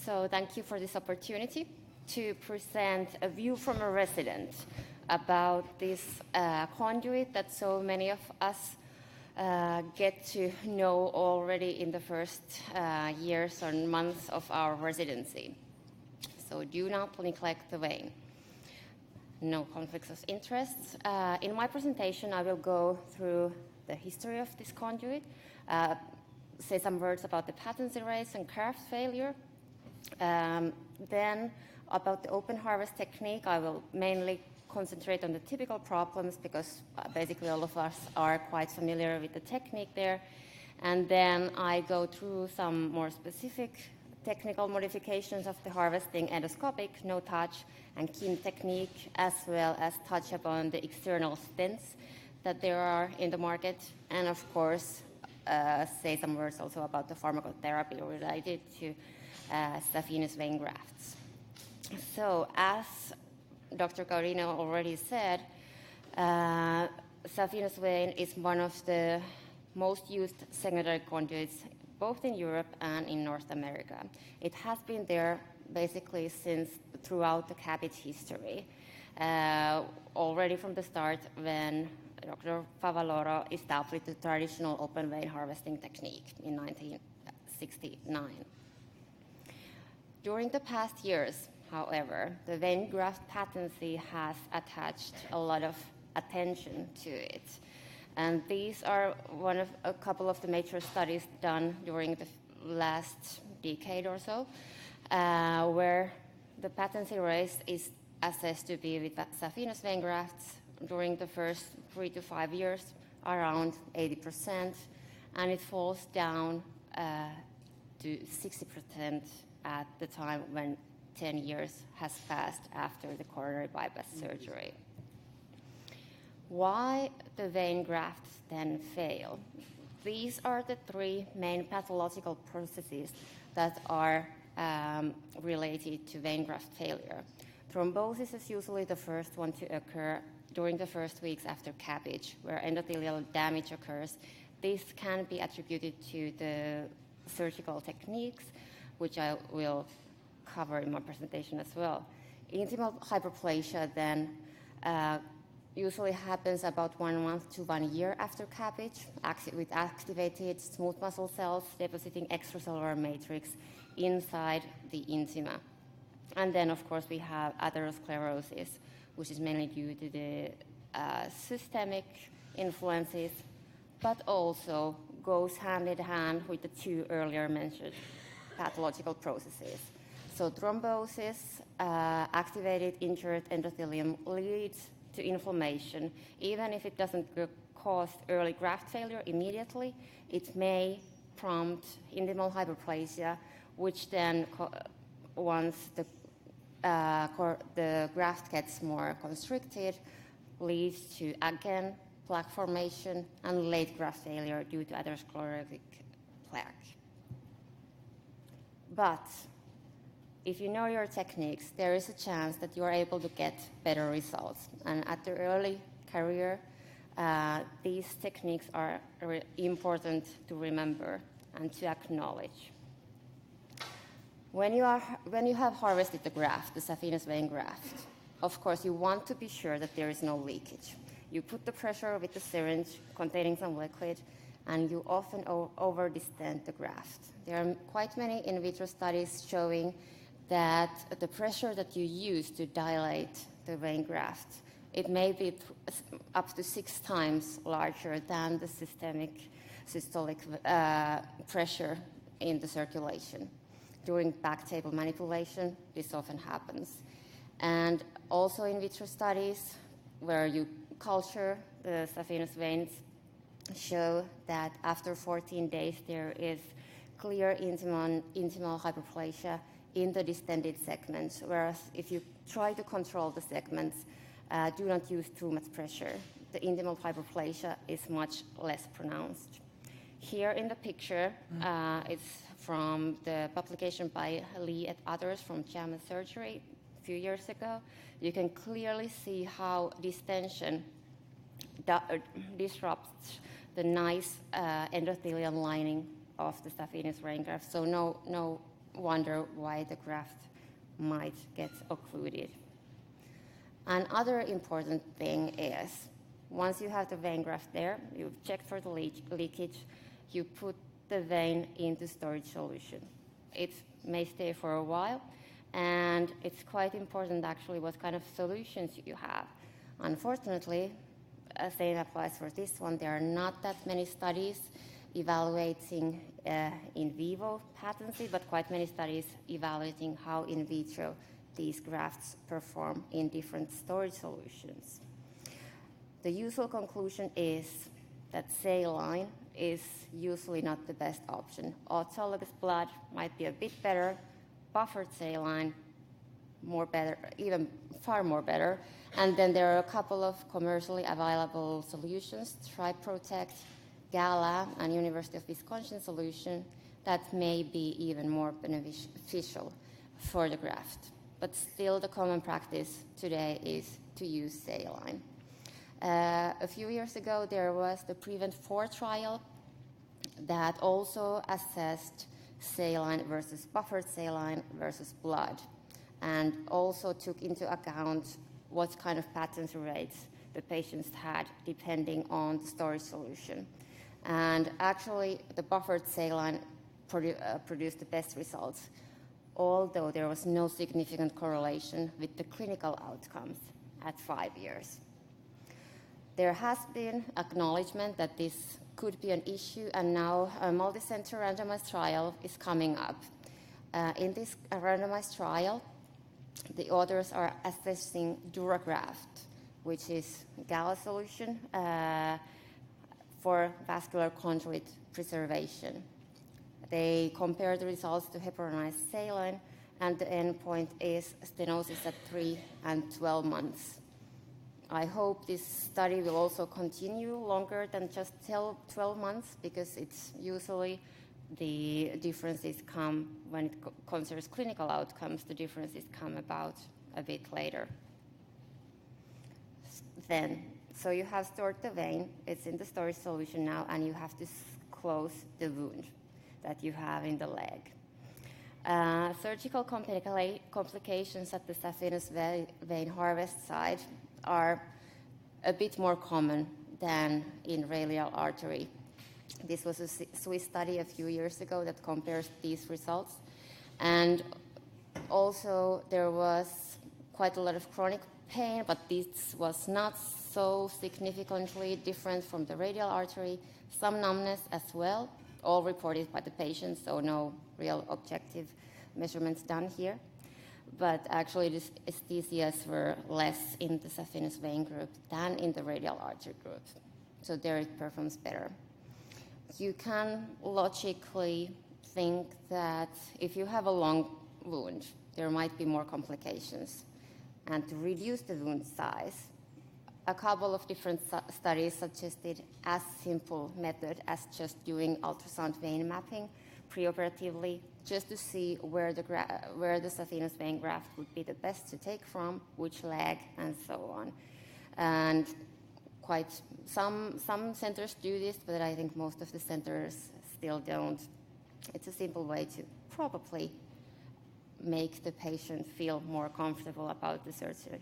So thank you for this opportunity to present a view from a resident about this conduit that so many of us get to know already in the first years or months of our residency. So do not neglect the vein. No conflicts of interest. In my presentation, I will go through the history of this conduit, say some words about the patency race and graft failure. Then about the open harvest technique, I will mainly concentrate on the typical problems because basically all of us are quite familiar with the technique there. And then I go through some more specific technical modifications of the harvesting endoscopic, no-touch, and KIM technique, as well as touch upon the external stents that there are in the market, and of course, say some words also about the pharmacotherapy related to saphenous vein grafts. So, as Dr. Gaudino already said, saphenous vein is one of the most used secondary conduits both in Europe and in North America. It has been there basically since throughout the CABG history, already from the start when Dr. Favaloro established the traditional open vein harvesting technique in 1969. During the past years, however, the vein graft patency has attached a lot of attention to it. And these are a couple of the major studies done during the last decade or so, where the patency race is assessed to be with saphenous vein grafts during the first 3 to 5 years, around 80%, and it falls down to 60% at the time when 10 years has passed after the coronary bypass surgery. Why the vein grafts then fail? These are the three main pathological processes that are related to vein graft failure. Thrombosis is usually the first one to occur during the first weeks after CABG, where endothelial damage occurs. This can be attributed to the surgical techniques, which I will cover in my presentation as well. Intimal hyperplasia then usually happens about 1 month to 1 year after CABG, with activated smooth muscle cells depositing extracellular matrix inside the intima. And then, of course, we have atherosclerosis, which is mainly due to the systemic influences, but also goes hand in hand with the two earlier mentioned pathological processes. So thrombosis, activated injured endothelium leads to inflammation. Even if it doesn't cause early graft failure immediately, it may prompt intimal hyperplasia, which then, once the graft gets more constricted, leads to, again, plaque formation and late graft failure due to atherosclerotic plaque. But if you know your techniques, there is a chance that you are able to get better results. And at the early career, these techniques are important to remember and to acknowledge. When you have harvested the graft, the saphenous vein graft, of course, you want to be sure that there is no leakage. You put the pressure with the syringe containing some liquid, and you often over-distend the graft. There are quite many in vitro studies showing that the pressure that you use to dilate the vein graft, it may be up to 6 times larger than the systolic pressure in the circulation. During back table manipulation, this often happens. And also in vitro studies where you culture the saphenous veins show that after 14 days there is clear intimal hyperplasia in the distended segments, whereas if you try to control the segments, do not use too much pressure, the intimal hyperplasia is much less pronounced. Here in the picture, it's from the publication by Lee and others from JAMA Surgery a few years ago. You can clearly see how distension disrupts the nice endothelial lining of the saphenous vein graft. So no wonder why the graft might get occluded. Another important thing is, once you have the vein graft there, you've checked for the leakage, you put the vein into storage solution. It may stay for a while, and it's quite important actually what kind of solutions you have. Unfortunately, same applies for this one. There are not that many studies evaluating in vivo patency, but quite many studies evaluating how in vitro these grafts perform in different storage solutions. The usual conclusion is that saline is usually not the best option. Autologous blood might be a bit better, buffered saline even far more better. And then there are a couple of commercially available solutions, TriProtect, Gala, and University of Wisconsin solution that may be even more beneficial for the graft. But still the common practice today is to use saline. A few years ago there was the PREVENT-4 trial that also assessed saline versus buffered saline versus blood, and also took into account what kind of patency rates the patients had depending on the storage solution. And actually the buffered saline produced the best results, although there was no significant correlation with the clinical outcomes at 5 years. There has been acknowledgement that this could be an issue, and now a multicenter randomized trial is coming up. In this randomized trial, the authors are assessing DuraGraft, which is Gala solution for vascular conduit preservation. They compare the results to heparinized saline, and the endpoint is stenosis at 3 and 12 months. I hope this study will also continue longer than just 12 months, because it's usually the differences come when it concerns clinical outcomes, the differences come about a bit later. So you have stored the vein, it's in the storage solution now, and you have to close the wound that you have in the leg. Surgical complications at the saphenous vein harvest site are a bit more common than in radial artery. This was a Swiss study a few years ago that compares these results. And also there was quite a lot of chronic pain, but this was not so significantly different from the radial artery. Some numbness as well, all reported by the patient, so no real objective measurements done here. But actually, these aesthesias were less in the saphenous vein group than in the radial artery group. So there it performs better. You can logically think that if you have a long wound, there might be more complications. And to reduce the wound size, a couple of different studies suggested as simple method as just doing ultrasound vein mapping preoperatively, just to see where the saphenous vein graft would be the best to take from, which leg, and so on. And some centers do this, but I think most of the centers still don't. It's a simple way to probably make the patient feel more comfortable about the surgery.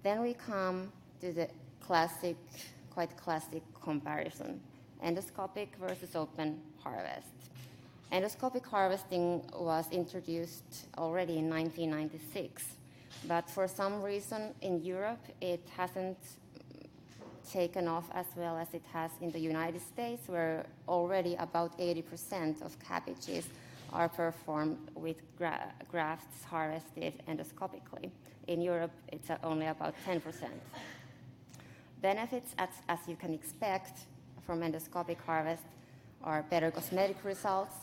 Then we come to the quite classic comparison, endoscopic versus open harvest. Endoscopic harvesting was introduced already in 1996, but for some reason in Europe it hasn't taken off as well as it has in the United States, where already about 80% of CABGs are performed with grafts harvested endoscopically. In Europe, it's only about 10%. Benefits, as you can expect from endoscopic harvest, are better cosmetic results,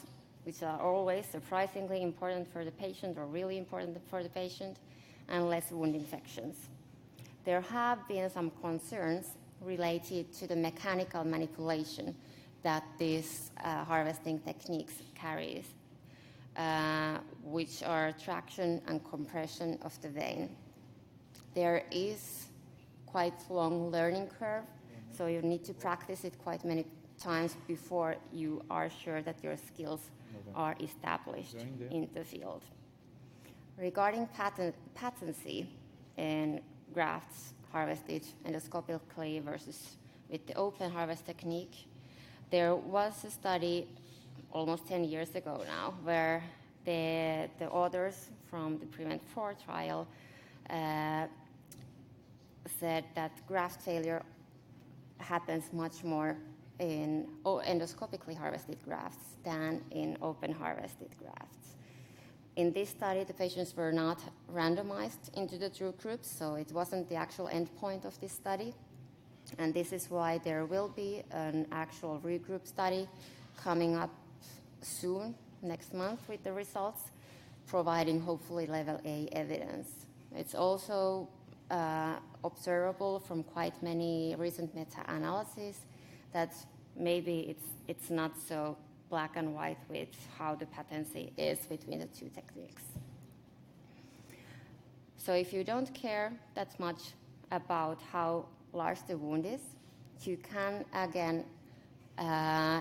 which are always surprisingly important for the patient, or really important for the patient, and less wound infections. There have been some concerns related to the mechanical manipulation that these harvesting techniques carries, which are traction and compression of the vein. There is quite long learning curve, so you need to practice it quite many times before you are sure that your skills are established in the field. Regarding patency in grafts harvested endoscopically versus with the open harvest technique, there was a study almost 10 years ago now where the authors from the PREVENT-4 trial said that graft failure happens much more in endoscopically harvested grafts than in open harvested grafts. In this study, the patients were not randomized into the two groups, so it wasn't the actual endpoint of this study. And this is why there will be an actual regroup study coming up soon, next month, with the results, providing hopefully level A evidence. It's also observable from quite many recent meta-analyses that maybe it's not so black and white with how the patency is between the two techniques. So if you don't care that much about how large the wound is, you can again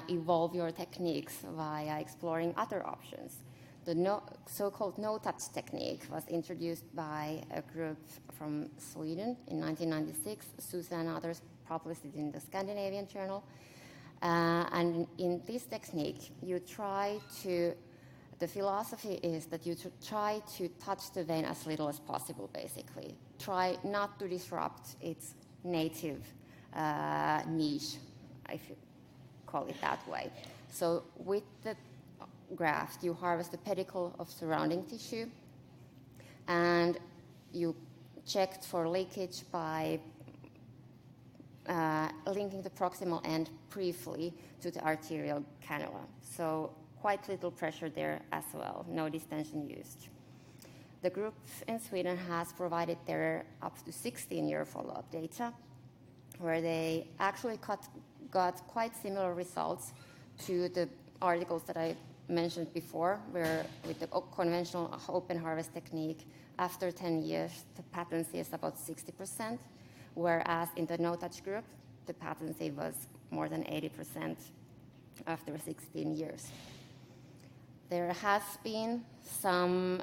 evolve your techniques via exploring other options. The so-called no-touch technique was introduced by a group from Sweden in 1996. Susan and others published it in the Scandinavian Journal. And in this technique, the philosophy is that you try to touch the vein as little as possible, basically. Try not to disrupt its native niche, if you call it that way. So with the graft, you harvest the pedicle of surrounding tissue, and you checked for leakage by linking the proximal end briefly to the arterial cannula. So quite little pressure there as well, no distension used. The group in Sweden has provided their up to 16-year follow-up data, where they actually got quite similar results to the articles that I mentioned before, where with the conventional open harvest technique, after 10 years, the patency is about 60%, whereas in the no-touch group, the patency was more than 80% after 16 years. There has been some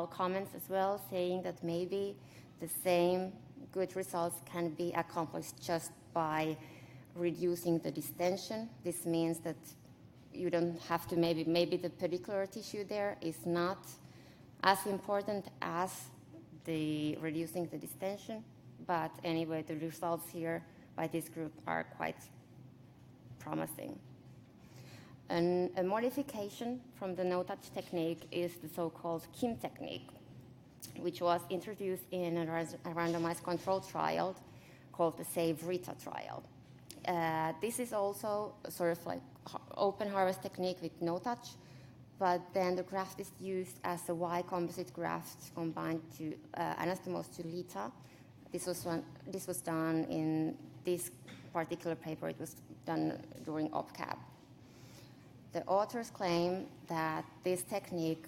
comments as well saying that maybe the same good results can be accomplished just by reducing the distension. This means that you don't have to, maybe the pedicular tissue there is not as important as the reducing the distension, but anyway, the results here by this group are quite promising. And a modification from the no-touch technique is the so-called KIM technique, which was introduced in a randomized controlled trial called the SAVE-RITA trial. This is also sort of like open harvest technique with no touch, but then the graft is used as a Y composite graft combined to anastomose to LITA. This was done in this particular paper. It was done during OPCAB. The authors claim that this technique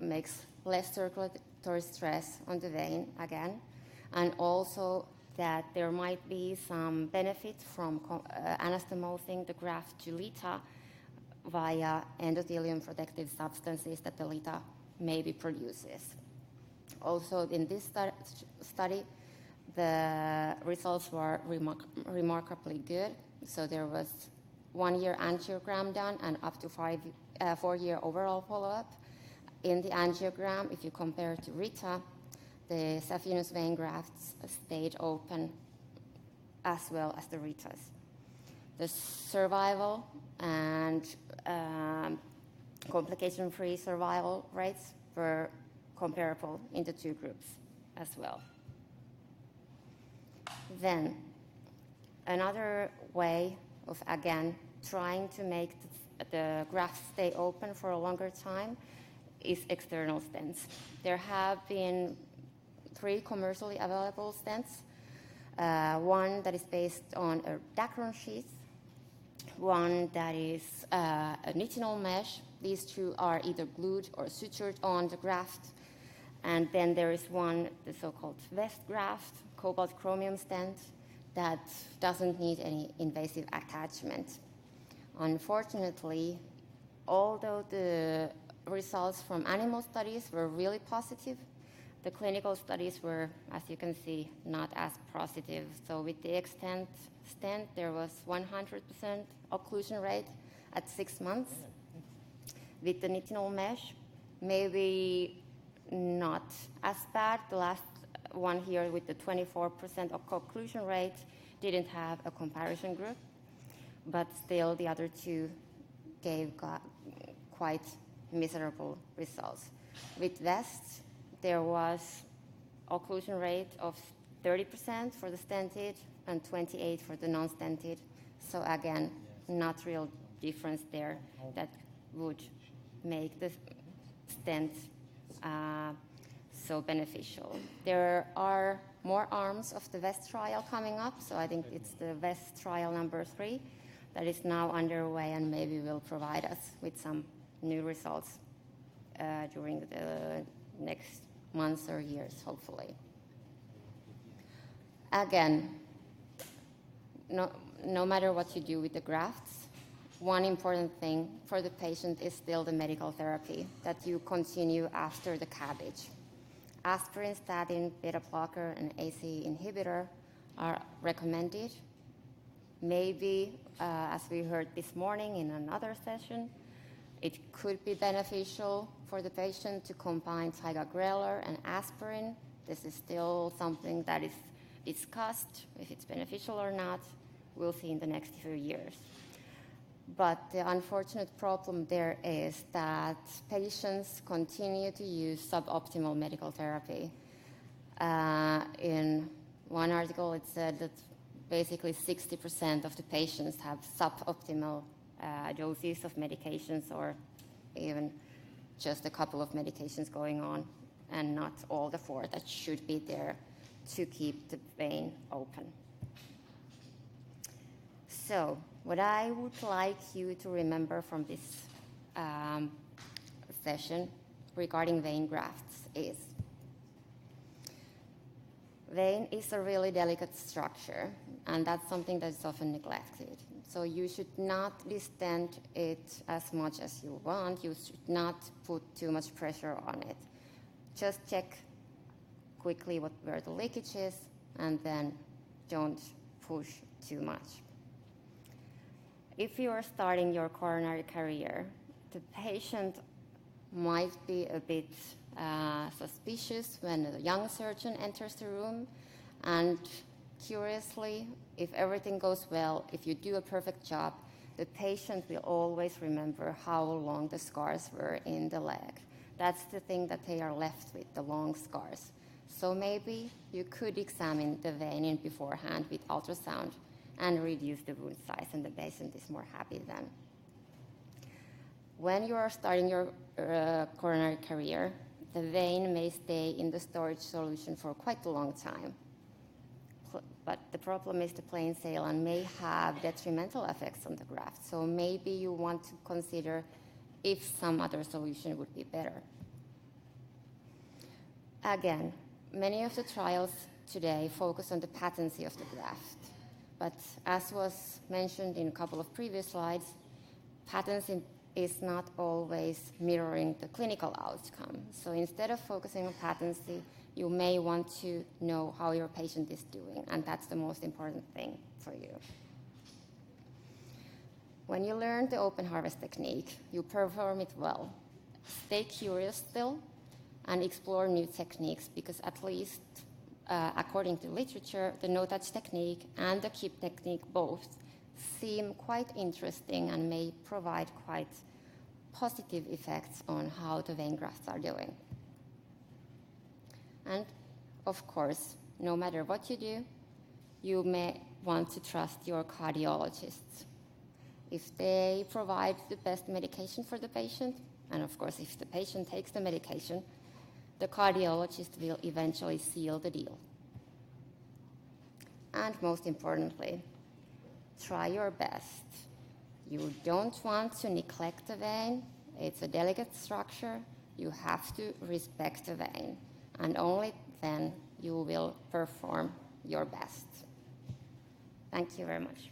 makes less circulatory stress on the vein again, and also that there might be some benefit from anastomosing the graft to LITA via endothelium protective substances that the LITA maybe produces. Also, in this study, the results were remarkably good. So there was 1 year angiogram done and up to 4-year overall follow-up. In the angiogram, if you compare to RITA, the saphenous vein grafts stayed open as well as the RITAs. The survival and complication-free survival rates were comparable in the two groups as well. Then, another way of, again, trying to make the grafts stay open for a longer time is external stents. There have been 3 commercially available stents, one that is based on a Dacron sheath, one that is a nitinol mesh. These 2 are either glued or sutured on the graft. And then there is one, the so-called West graft, cobalt chromium stent, that doesn't need any invasive attachment. Unfortunately, although the results from animal studies were really positive, the clinical studies were, as you can see, not as positive. So with the stent, there was 100% occlusion rate at 6 months. With the nitinol mesh, maybe not as bad. The last one here with the 24% occlusion rate didn't have a comparison group, but still the other two gave quite miserable results. With VEST, there was occlusion rate of 30% for the stented and 28% for the non-stented. So again, not real difference there that would make the stent so beneficial. There are more arms of the VEST trial coming up, so I think it's the VEST trial number 3 that is now underway and maybe will provide us with some new results during the next months or years, hopefully. Again, no matter what you do with the grafts, one important thing for the patient is still the medical therapy that you continue after the CABG. Aspirin, statin, beta blocker, and ACE inhibitor are recommended. Maybe, as we heard this morning in another session, it could be beneficial for the patient to combine ticagrelor and aspirin. This is still something that is discussed. If it's beneficial or not, we'll see in the next few years. But the unfortunate problem there is that patients continue to use suboptimal medical therapy. In one article, it said that basically 60% of the patients have suboptimal doses of medications, or even just a couple of medications going on, and not all the 4 that should be there to keep the vein open. So what I would like you to remember from this session regarding vein grafts is vein is a really delicate structure, and that's something that's often neglected. So you should not distend it as much as you want. You should not put too much pressure on it. Just check quickly where the leakage is, and then don't push too much. If you are starting your coronary career, the patient might be a bit suspicious when a young surgeon enters the room, and curiously, if everything goes well, if you do a perfect job, the patient will always remember how long the scars were in the leg. That's the thing that they are left with, the long scars. So maybe you could examine the vein in beforehand with ultrasound and reduce the wound size, and the patient is more happy then. When you are starting your coronary career, the vein may stay in the storage solution for quite a long time. But the problem is the plain saline may have detrimental effects on the graft. So maybe you want to consider if some other solution would be better. Again, many of the trials today focus on the patency of the graft. But as was mentioned in a couple of previous slides, patency is not always mirroring the clinical outcome. So instead of focusing on patency, you may want to know how your patient is doing, and that's the most important thing for you. When you learn the open harvest technique, you perform it well. Stay curious still and explore new techniques, because at least according to literature, the no-touch technique and the KIP technique both seem quite interesting and may provide quite positive effects on how the vein grafts are doing. And of course, no matter what you do, you may want to trust your cardiologists. If they provide the best medication for the patient, and of course, if the patient takes the medication, the cardiologist will eventually seal the deal. And most importantly, try your best. You don't want to neglect the vein. It's a delicate structure. You have to respect the vein, and only then you will perform your best. Thank you very much.